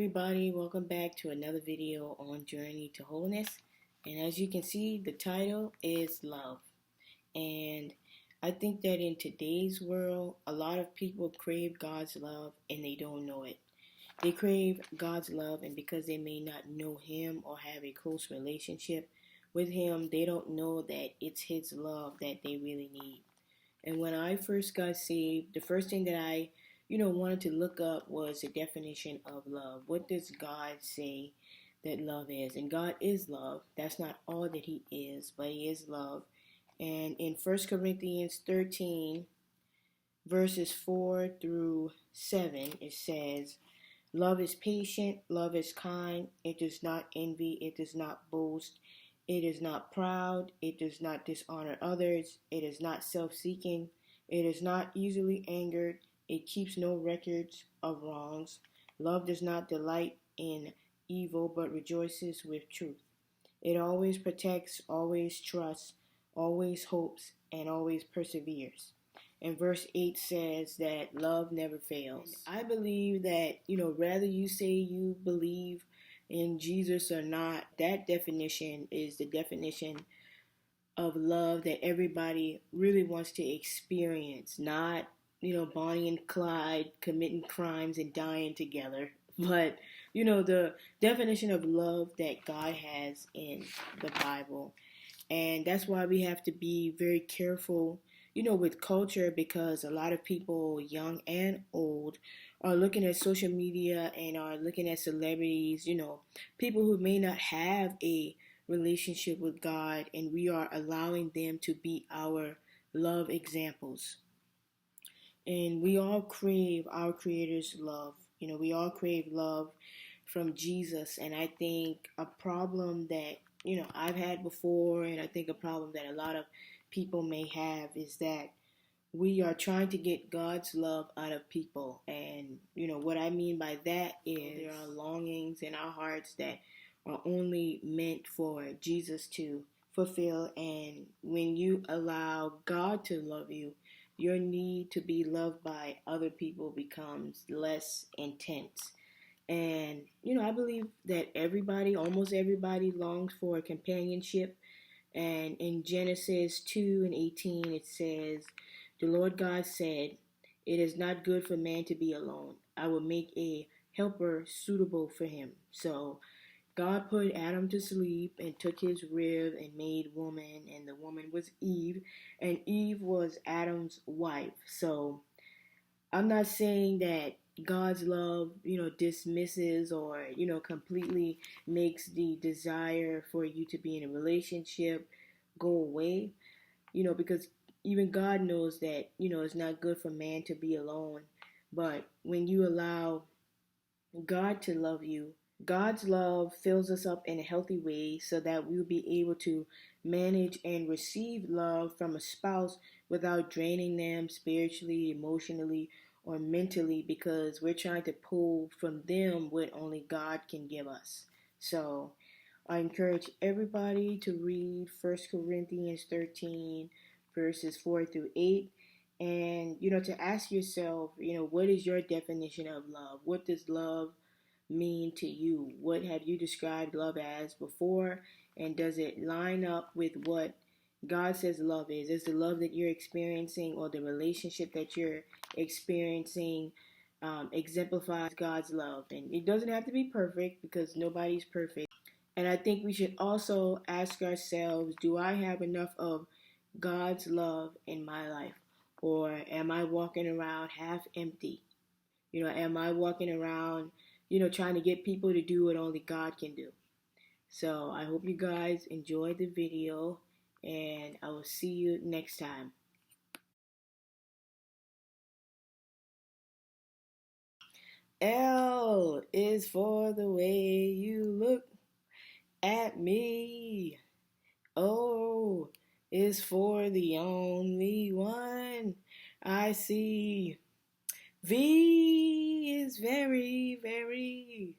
everybody, welcome back to another video on Journey to Wholeness. And as you can see, the title is Love. And I think that in today's world, a lot of people crave God's love and they don't know it. They crave God's love, and because they may not know Him or have a close relationship with Him, they don't know that it's His love that they really need. And when I first got saved, the first thing that I wanted to look up was the definition of love. What does God say that love is? And God is love. That's not all that He is, but He is love. And in 1 Corinthians 13, verses 4 through 7, it says, love is patient, love is kind, it does not envy, it does not boast, it is not proud, it does not dishonor others, it is not self-seeking, it is not easily angered, it keeps no records of wrongs. Love does not delight in evil, but rejoices with truth. It always protects, always trusts, always hopes, and always perseveres. And verse 8 says that love never fails. And I believe that, whether you say you believe in Jesus or not, that definition is the definition of love that everybody really wants to experience. Not, Bonnie and Clyde committing crimes and dying together. But, the definition of love that God has in the Bible. And that's why we have to be very careful, with culture, because a lot of people, young and old, are looking at social media and are looking at celebrities, people who may not have a relationship with God, and we are allowing them to be our love examples. And we all crave our Creator's love. We all crave love from Jesus. And I think a problem that, I've had before, and I think a problem that a lot of people may have, is that we are trying to get God's love out of people. And, what I mean by that is there are longings in our hearts that are only meant for Jesus to fulfill. And when you allow God to love you, your need to be loved by other people becomes less intense. And, I believe that almost everybody longs for companionship. And in Genesis 2:18, it says, the Lord God said, it is not good for man to be alone. I will make a helper suitable for him. So God put Adam to sleep and took his rib and made woman, and the woman was Eve, and Eve was Adam's wife. So I'm not saying that God's love, dismisses or, completely makes the desire for you to be in a relationship go away, because even God knows that, it's not good for man to be alone. But when you allow God to love you, God's love fills us up in a healthy way so that we'll be able to manage and receive love from a spouse without draining them spiritually, emotionally, or mentally, because we're trying to pull from them what only God can give us. So I encourage everybody to read 1 Corinthians 13, verses 4 through 8. And, to ask yourself, what is your definition of love? What does love mean to you? What have you described love as before? And does it line up with what God says love is? Is the love that you're experiencing, or the relationship that you're experiencing, exemplifies God's love? And it doesn't have to be perfect, because nobody's perfect. And I think we should also ask ourselves, do I have enough of God's love in my life? Or am I walking around half empty? Am I walking around, trying to get people to do what only God can do? So I hope you guys enjoyed the video, and I will see you next time. L is for the way you look at me. O is for the only one I see. V is very, very